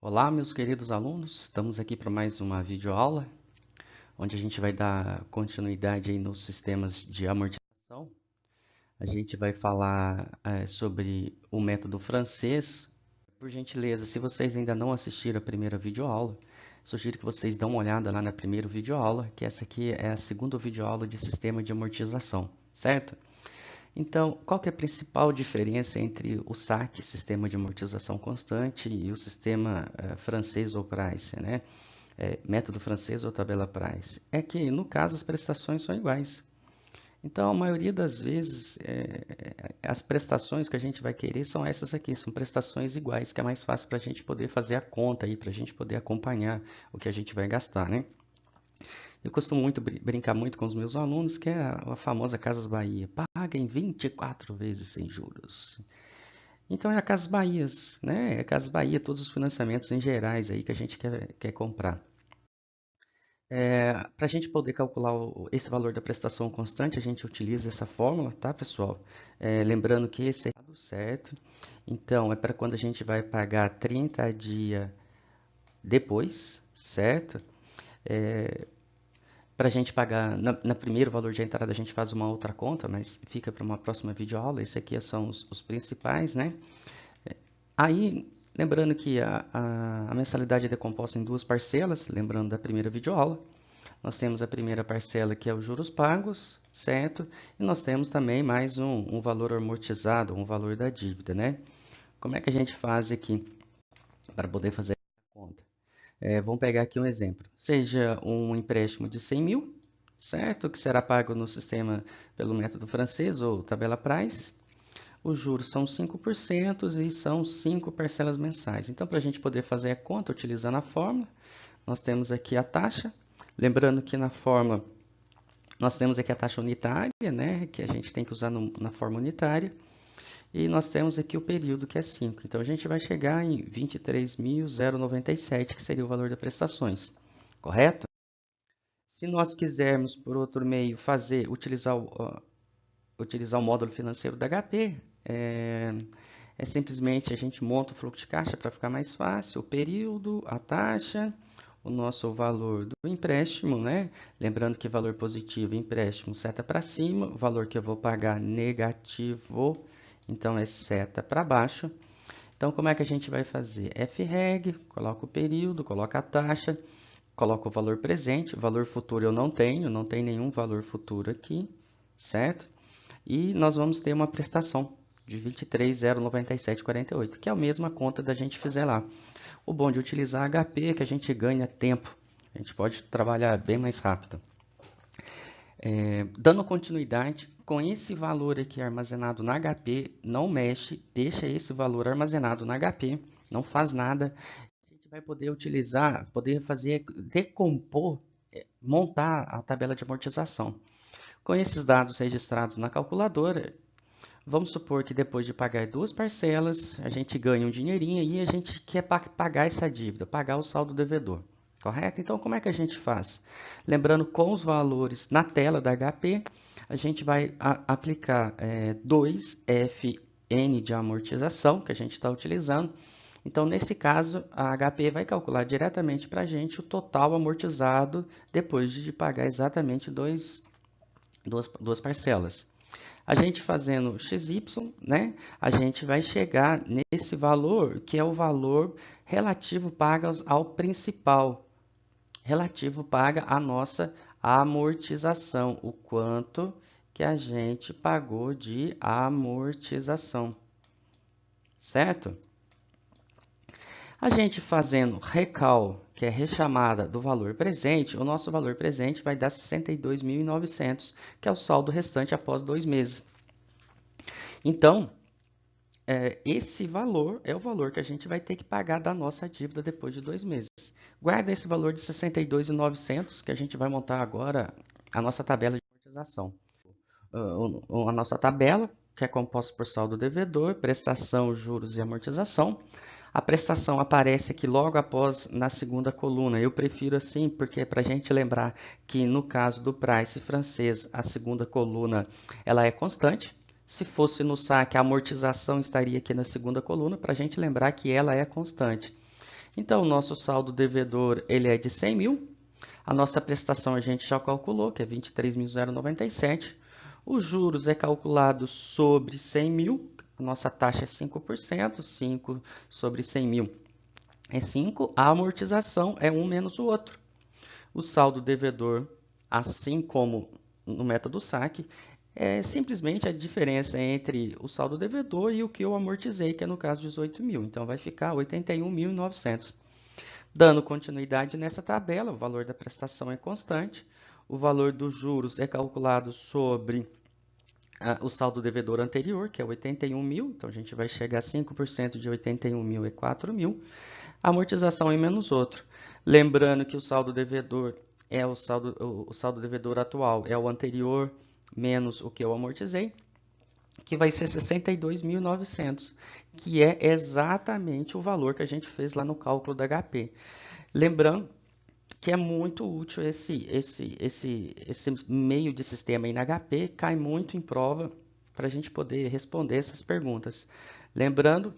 Olá, meus queridos alunos, estamos aqui para mais uma videoaula, onde a gente vai dar continuidade aí nos sistemas de amortização. A gente vai falar sobre o método francês. Por gentileza, se vocês ainda não assistiram a primeira videoaula, sugiro que vocês dêem uma olhada lá na primeira videoaula, que essa aqui é a segunda videoaula de sistema de amortização, certo? Então, qual que é a principal diferença entre o SAC, Sistema de Amortização Constante, e o sistema francês ou Price, né? Método francês ou tabela Price? É que, no caso, as prestações são iguais. Então, a maioria das vezes, as prestações que a gente vai querer são essas aqui, são prestações iguais, que é mais fácil para a gente poder fazer a conta aí, para a gente poder acompanhar o que a gente vai gastar, né? Eu costumo muito brincar muito com os meus alunos, que é a famosa Casas Bahia. Paga em 24 vezes sem juros. Então é a Casas Bahias, né? É a Casas Bahia, todos os financiamentos em gerais aí que a gente quer comprar. Para a gente poder calcular esse valor da prestação constante, a gente utiliza essa fórmula, tá, pessoal? Lembrando que esse é tudo certo. Então, é para quando a gente vai pagar 30 dias depois, certo? Para a gente pagar na primeiro valor de entrada, a gente faz uma outra conta, mas fica para uma próxima videoaula. Esse aqui são os principais, né? Aí, lembrando que a mensalidade é decomposta em duas parcelas, lembrando da primeira videoaula. Nós temos a primeira parcela, que é os juros pagos, certo? E nós temos também mais um valor amortizado, um valor da dívida, né? Como é que a gente faz aqui para poder fazer a conta? Vamos pegar aqui um exemplo. Seja um empréstimo de 100 mil, certo? Que será pago no sistema pelo método francês ou tabela Price. Os juros são 5% e são 5 parcelas mensais. Então, para a gente poder fazer a conta utilizando a fórmula, nós temos aqui a taxa. Lembrando que na fórmula nós temos aqui a taxa unitária, né, que a gente tem que usar na forma unitária. E nós temos aqui o período, que é 5. Então, a gente vai chegar em 23.097, que seria o valor das prestações. Correto? Se nós quisermos, por outro meio, utilizar o módulo financeiro da HP, simplesmente a gente monta o fluxo de caixa para ficar mais fácil, o período, a taxa, o nosso valor do empréstimo, né? Lembrando que valor positivo, empréstimo, seta para cima, o valor que eu vou pagar negativo, então é seta para baixo. Então, como é que a gente vai fazer? FREG, coloca o período, coloca a taxa, coloca o valor presente, o valor futuro eu não tenho nenhum valor futuro aqui, certo? E nós vamos ter uma prestação de 23.097,48, que é a mesma conta da gente fizer lá. O bom de utilizar HP é que a gente ganha tempo, a gente pode trabalhar bem mais rápido. Dando continuidade, com esse valor aqui armazenado na HP, não mexe, deixa esse valor armazenado na HP, não faz nada. A gente vai poder utilizar, poder fazer, decompor, montar a tabela de amortização. Com esses dados registrados na calculadora, vamos supor que depois de pagar duas parcelas, a gente ganha um dinheirinho e a gente quer pagar essa dívida, pagar o saldo devedor. Correto? Então, como é que a gente faz? Lembrando, com os valores na tela da HP, a gente vai aplicar 2FN de amortização, que a gente está utilizando. Então, nesse caso, a HP vai calcular diretamente para a gente o total amortizado depois de pagar exatamente duas parcelas. A gente fazendo XY, né, a gente vai chegar nesse valor, que é o valor relativo paga ao principal, relativo paga a nossa amortização, o quanto que a gente pagou de amortização, certo? A gente fazendo recal, que é rechamada do valor presente, o nosso valor presente vai dar 62.900, que é o saldo restante após 2 meses. Então, esse valor é o valor que a gente vai ter que pagar da nossa dívida depois de 2 meses. Guarda esse valor de 62.900, que a gente vai montar agora a nossa tabela de amortização. A nossa tabela, que é composta por saldo devedor, prestação, juros e amortização. A prestação aparece aqui logo após na segunda coluna. Eu prefiro assim porque é para a gente lembrar que no caso do Price francês, a segunda coluna ela é constante. Se fosse no saque, a amortização estaria aqui na segunda coluna, para a gente lembrar que ela é constante. Então, o nosso saldo devedor ele é de 100 mil. A nossa prestação a gente já calculou, que é 23.097. Os juros é calculado sobre 100 mil. A nossa taxa é 5%. 5 sobre 100 mil é 5. A amortização é um menos o outro. O saldo devedor, assim como no método saque, é simplesmente a diferença entre o saldo devedor e o que eu amortizei, que é no caso 18 mil. Então, vai ficar 81.900. Dando continuidade nessa tabela, o valor da prestação é constante. O valor dos juros é calculado sobre o saldo devedor anterior, que é 81 mil. Então, a gente vai chegar a 5% de 81 mil é 4 mil. A amortização é menos outro. Lembrando que o saldo devedor é o saldo devedor atual, é o anterior menos o que eu amortizei, que vai ser 62.900, que é exatamente o valor que a gente fez lá no cálculo da HP. Lembrando que é muito útil esse meio de sistema aí na HP, cai muito em prova para a gente poder responder essas perguntas. Lembrando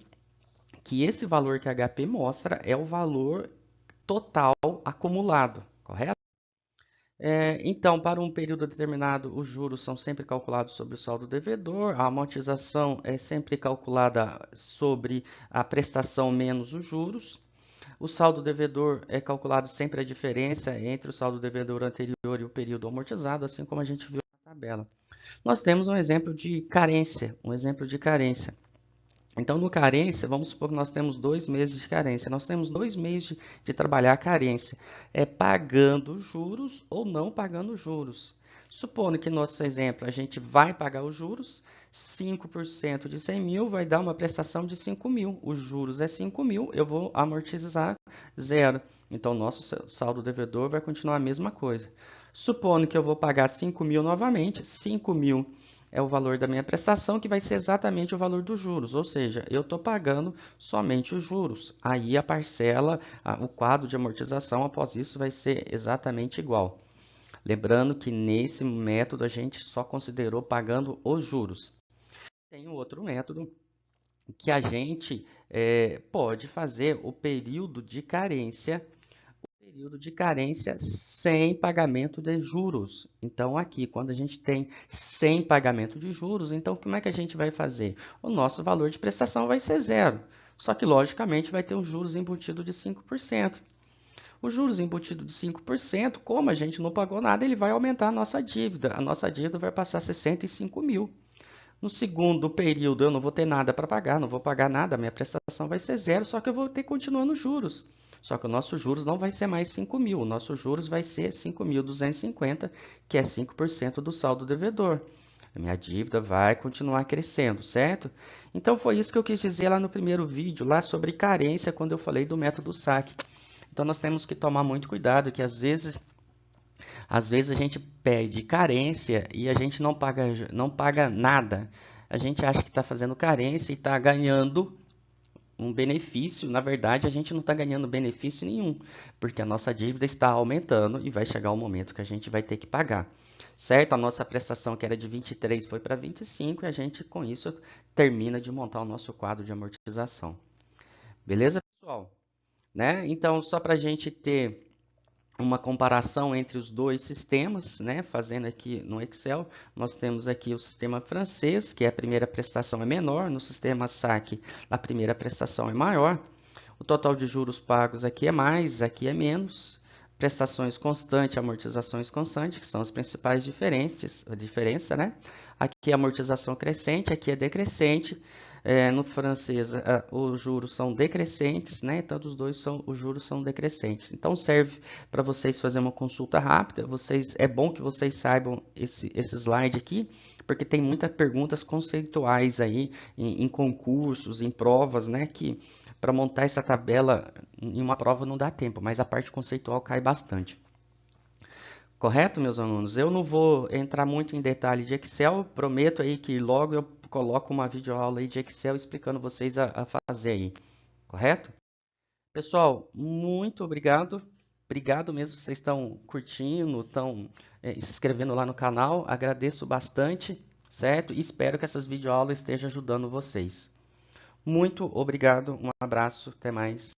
que esse valor que a HP mostra é o valor total acumulado, correto? Então, para um período determinado, os juros são sempre calculados sobre o saldo devedor, a amortização é sempre calculada sobre a prestação menos os juros. O saldo devedor é calculado sempre a diferença entre o saldo devedor anterior e o período amortizado, assim como a gente viu na tabela. Nós temos um exemplo de carência, Então, no carência, vamos supor que nós temos 2 meses de carência. Nós temos 2 meses de trabalhar a carência, pagando juros ou não pagando juros. Supondo que no nosso exemplo a gente vai pagar os juros, 5% de 100 mil vai dar uma prestação de 5 mil. Os juros é 5 mil, eu vou amortizar zero. Então, nosso saldo devedor vai continuar a mesma coisa. Supondo que eu vou pagar 5 mil novamente, 5 mil é o valor da minha prestação, que vai ser exatamente o valor dos juros, ou seja, eu estou pagando somente os juros. Aí a parcela, o quadro de amortização após isso vai ser exatamente igual. Lembrando que nesse método a gente só considerou pagando os juros. Tem um outro método que a gente pode fazer o período de carência sem pagamento de juros. Então, aqui, quando a gente tem sem pagamento de juros, então como é que a gente vai fazer? O nosso valor de prestação vai ser zero. Só que, logicamente, vai ter um juros embutido de 5%. Os juros embutidos de 5%, como a gente não pagou nada, ele vai aumentar a nossa dívida. A nossa dívida vai passar a 65 mil. No segundo período, eu não vou ter nada para pagar, não vou pagar nada, a minha prestação vai ser zero, só que eu vou ter continuando juros. Só que o nosso juros não vai ser mais 5 mil, o nosso juros vai ser 5.250, que é 5% do saldo devedor. A minha dívida vai continuar crescendo, certo? Então, foi isso que eu quis dizer lá no primeiro vídeo, lá sobre carência, quando eu falei do método saque. Então, nós temos que tomar muito cuidado, que às vezes a gente pede carência e a gente não paga nada. A gente acha que está fazendo carência e está ganhando um benefício. Na verdade, a gente não está ganhando benefício nenhum, porque a nossa dívida está aumentando e vai chegar o momento que a gente vai ter que pagar. Certo? A nossa prestação, que era de 23, foi para 25 e a gente, com isso, termina de montar o nosso quadro de amortização. Beleza, pessoal? Né? Então, só para a gente ter uma comparação entre os dois sistemas, né? Fazendo aqui no Excel, nós temos aqui o sistema francês, que a primeira prestação é menor, no sistema saque a primeira prestação é maior, o total de juros pagos aqui é mais, aqui é menos, prestações constantes, amortizações constantes, que são as principais diferença, né? Aqui é amortização crescente, aqui é decrescente. No francês, os juros são decrescentes, né? Então, os juros são decrescentes. Então, serve para vocês fazer uma consulta rápida. É bom que vocês saibam esse slide aqui, porque tem muitas perguntas conceituais aí em concursos, em provas, né? Que para montar essa tabela em uma prova não dá tempo, mas a parte conceitual cai bastante. Correto, meus alunos? Eu não vou entrar muito em detalhe de Excel, prometo aí que logo eu coloco uma videoaula aí de Excel explicando vocês a fazer aí, correto? Pessoal, muito obrigado. Obrigado mesmo, vocês estão curtindo, estão se inscrevendo lá no canal. Agradeço bastante, certo? E espero que essas videoaulas estejam ajudando vocês. Muito obrigado, um abraço, até mais.